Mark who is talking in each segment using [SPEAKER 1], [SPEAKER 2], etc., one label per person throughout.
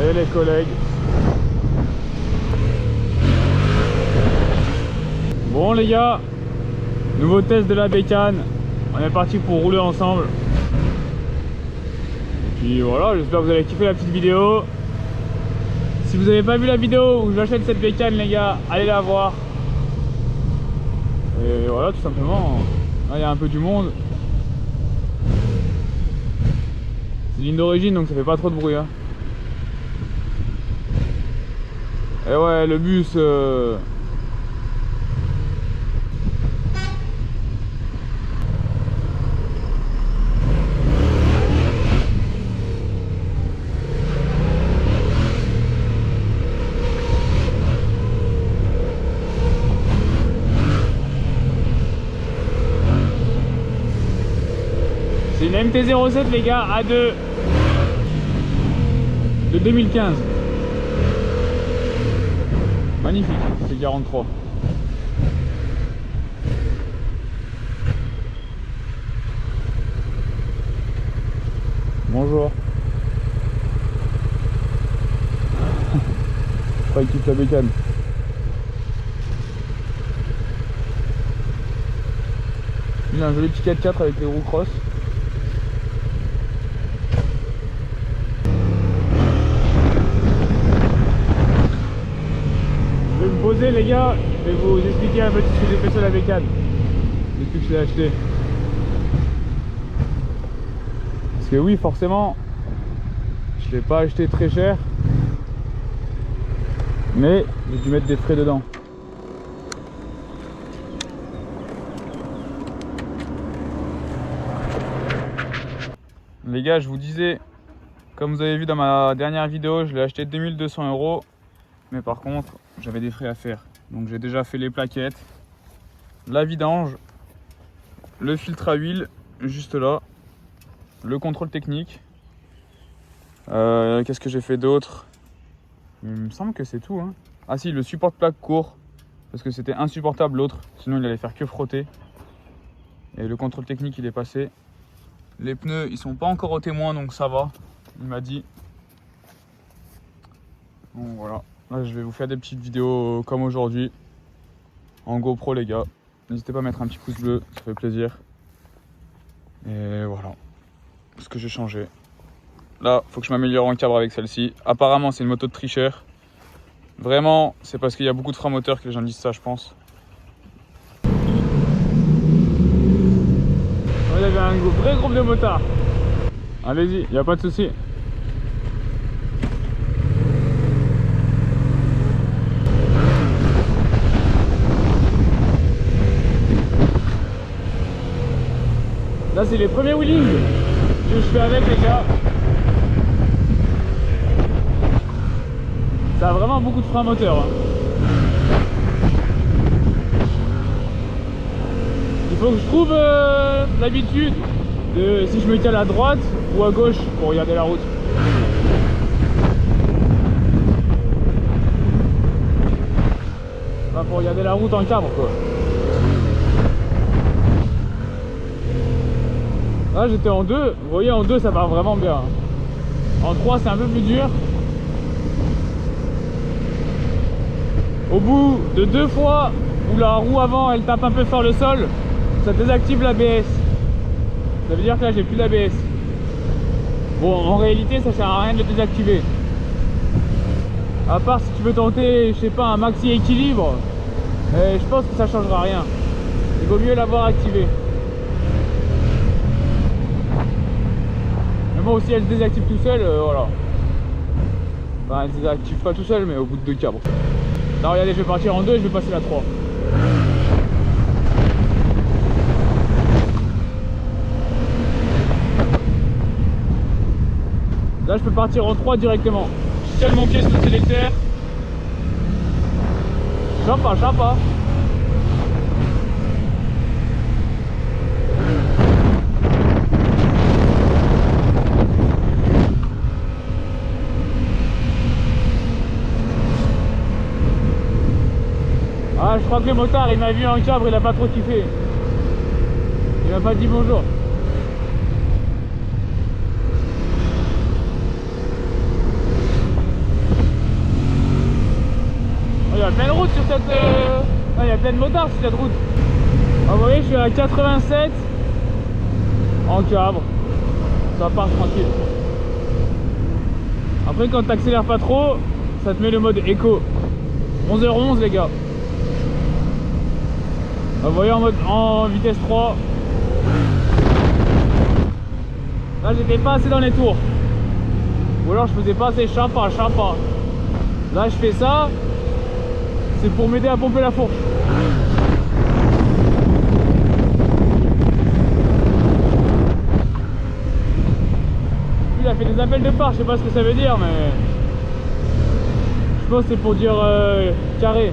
[SPEAKER 1] Et les collègues. Bon les gars, nouveau test de la bécane. On est parti pour rouler ensemble. Et puis voilà, j'espère que vous avez kiffé la petite vidéo. Si vous n'avez pas vu la vidéo où j'achète cette bécane les gars, allez la voir. Et voilà, tout simplement. Là il y a un peu du monde. C'est ligne d'origine donc ça fait pas trop de bruit hein. Et ouais, le bus c'est une MT-07 les gars, A2 de 2015. Magnifique, c'est 43. Bonjour. Je crois qu'il quitte la bécane. Il a un joli petit 4x4 avec les roues cross. Je vais me poser les gars, je vais vous expliquer un peu ce que j'ai fait sur la bécane depuis que je l'ai acheté. Parce que oui forcément, je l'ai pas acheté très cher, mais j'ai dû mettre des frais dedans. Les gars, je vous disais, comme vous avez vu dans ma dernière vidéo, je l'ai acheté 2200 €. Mais par contre, j'avais des frais à faire. Donc j'ai déjà fait les plaquettes, la vidange, le filtre à huile, juste là, le contrôle technique. Qu'est-ce que j'ai fait d'autre? Il me semble que c'est tout. Hein. Ah si, le support de plaque court, parce que c'était insupportable l'autre, sinon il allait faire que frotter. Et le contrôle technique, il est passé. Les pneus, ils sont pas encore au témoin, donc ça va, il m'a dit. Donc voilà. Là, je vais vous faire des petites vidéos comme aujourd'hui en GoPro les gars. N'hésitez pas à mettre un petit pouce bleu, ça fait plaisir. Et voilà ce que j'ai changé. Là, faut que je m'améliore en cabre avec celle-ci. Apparemment, c'est une moto de tricheur. Vraiment, c'est parce qu'il y a beaucoup de freins moteurs que les gens disent ça, je pense. Il y avait un vrai groupe de motards. Allez-y, il n'y a pas de souci. Là c'est les premiers wheelings que je fais avec les gars. Ça a vraiment beaucoup de freins moteurs. Hein. Il faut que je trouve l'habitude de si je me cale à droite ou à gauche pour regarder la route. Enfin, pour regarder la route en cabre quoi. Là j'étais en 2, vous voyez en 2 ça va vraiment bien. En 3 c'est un peu plus dur. Au bout de 2 fois où la roue avant elle tape un peu fort le sol, ça désactive l'ABS. Ça veut dire que là j'ai plus l'ABS. Bon en réalité ça sert à rien de le désactiver. À part si tu veux tenter, je sais pas, un maxi équilibre, je pense que ça changera rien. Il vaut mieux l'avoir activé. Aussi elle se désactive tout seul, voilà. Enfin elle se désactive pas tout seul mais au bout de 2 câbles. Là regardez, je vais partir en 2 et je vais passer la 3. Là je peux partir en 3 directement. Je tiens mon pied sur le sélecteur. Chapa, chapa. Ah, je crois que le motard il m'a vu en cabre, il a pas trop kiffé. Il m'a pas dit bonjour. cette... Ah, il y a plein de motards sur cette route. Ah, vous voyez, je suis à 87 en cabre. Ça part tranquille. Après, quand t'accélères pas trop, ça te met le mode éco. 11h11 les gars. Vous voyez en vitesse 3. Là j'étais pas assez dans les tours. Ou alors je faisais pas assez chapa. Là je fais ça. C'est pour m'aider à pomper la fourche. Il a fait des appels de part, je sais pas ce que ça veut dire mais... Je pense que c'est pour dire carré.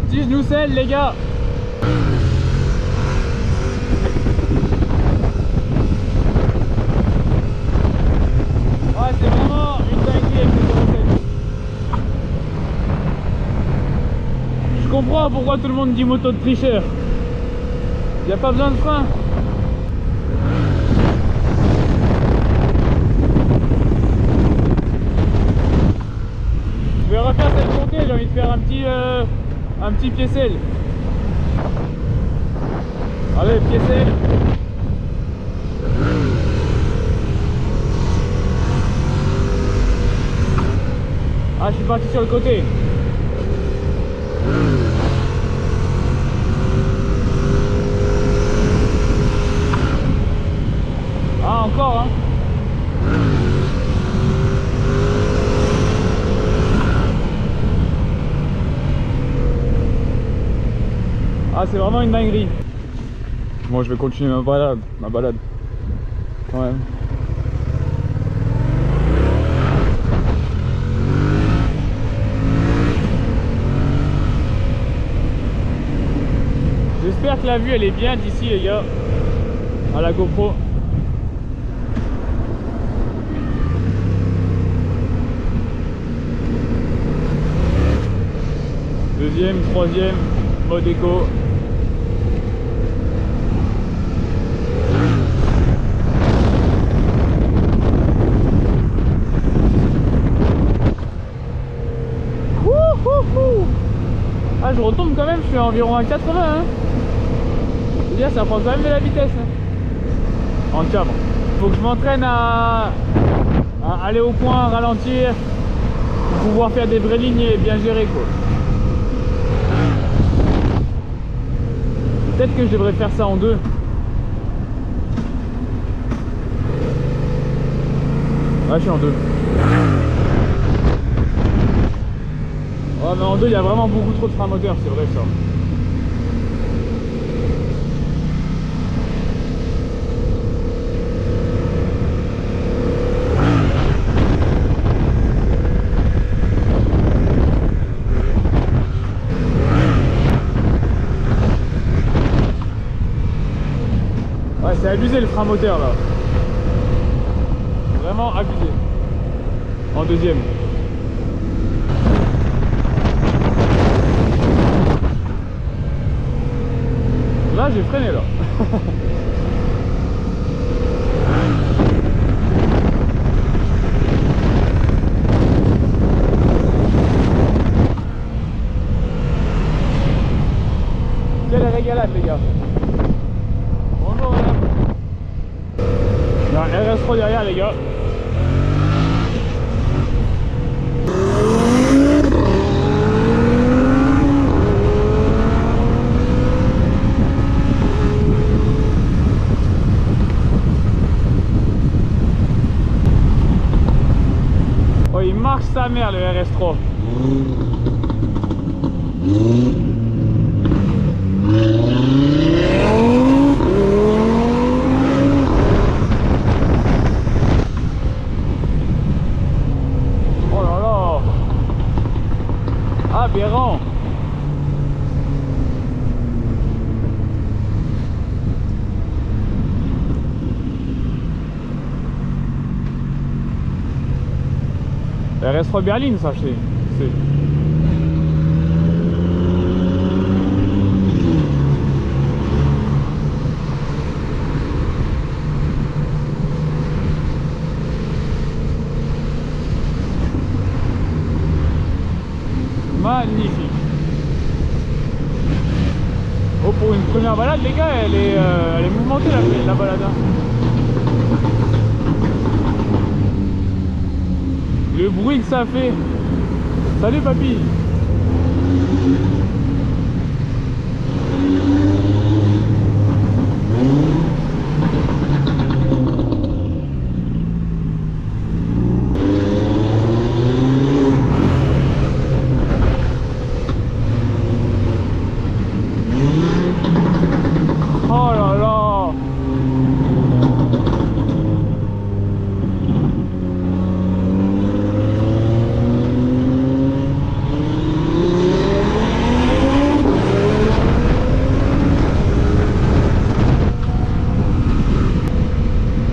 [SPEAKER 1] Petit genou selle les gars. Ouais c'est vraiment une dinguerie avec ce genou. Je comprends pourquoi tout le monde dit moto de tricheur. Il n'y a pas besoin de frein. Je vais refaire cette montée, j'ai envie de faire un petit pied-selle. Allez, pied-selle. Ah, je suis parti sur le côté. Ah, encore, hein. Ah, c'est vraiment une dinguerie. Moi je vais continuer ma balade quand même. J'espère que la vue elle est bien d'ici les gars, à la GoPro. Deuxième, troisième, mode éco. Ah, je retombe quand même, je suis environ à 80 hein. C'est-à-dire ça prend quand même de la vitesse hein. En cabre. Faut que je m'entraîne à aller au point, ralentir, pour pouvoir faire des vraies lignes et bien gérer quoi. Peut-être que je devrais faire ça en deux. Ouais, je suis en deux. Ouais, mais en deux, il y a vraiment beaucoup trop de frein moteur, c'est vrai ça. Ouais, c'est abusé le frein moteur là. Vraiment abusé. En deuxième. Là j'ai freiné là. Quelle régalade les gars. Bonjour madame. Il y a un RS3 derrière les gars. Oh il marche sa mère le RS3. Aberrant. RS3 berline ça c'est. la balade, les gars, elle est mouvementée la balade. Hein. Le bruit que ça fait. Salut papy. Oh là là.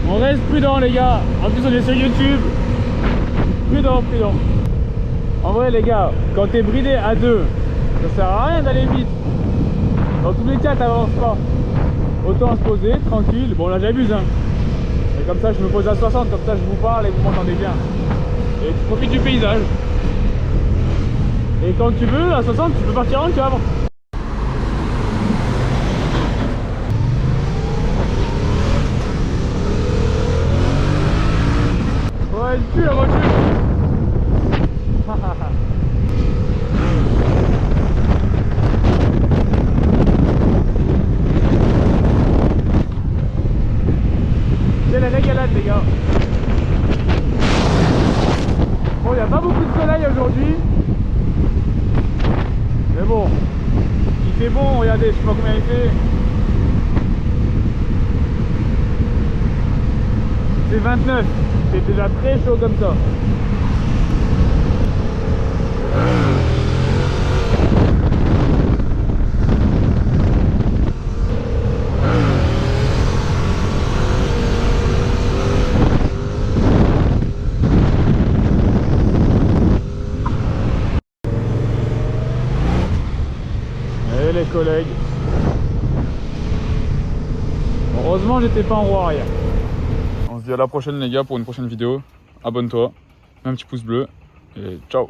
[SPEAKER 1] On reste prudent les gars. En plus on est sur YouTube. Prudent, prudent. En vrai les gars, quand t'es bridé à deux, ça sert à rien d'aller vite. Dans tous les cas t'avances pas. Autant se poser, tranquille. Bon là j'abuse hein. Et comme ça je me pose à 60, comme ça je vous parle et vous m'entendez bien. Et tu profites du paysage. Et quand tu veux, à 60 tu peux partir en cave. Ouais elle tue la voiture. C'est la régalade les gars. Bon, il n'y a pas beaucoup de soleil aujourd'hui. Mais bon, il fait bon, regardez, je sais pas combien il fait. C'est 29, c'est déjà très chaud comme ça. Et les collègues. Heureusement j'étais pas en roue arrière. On se dit à la prochaine les gars pour une prochaine vidéo. Abonne-toi, mets un petit pouce bleu et ciao.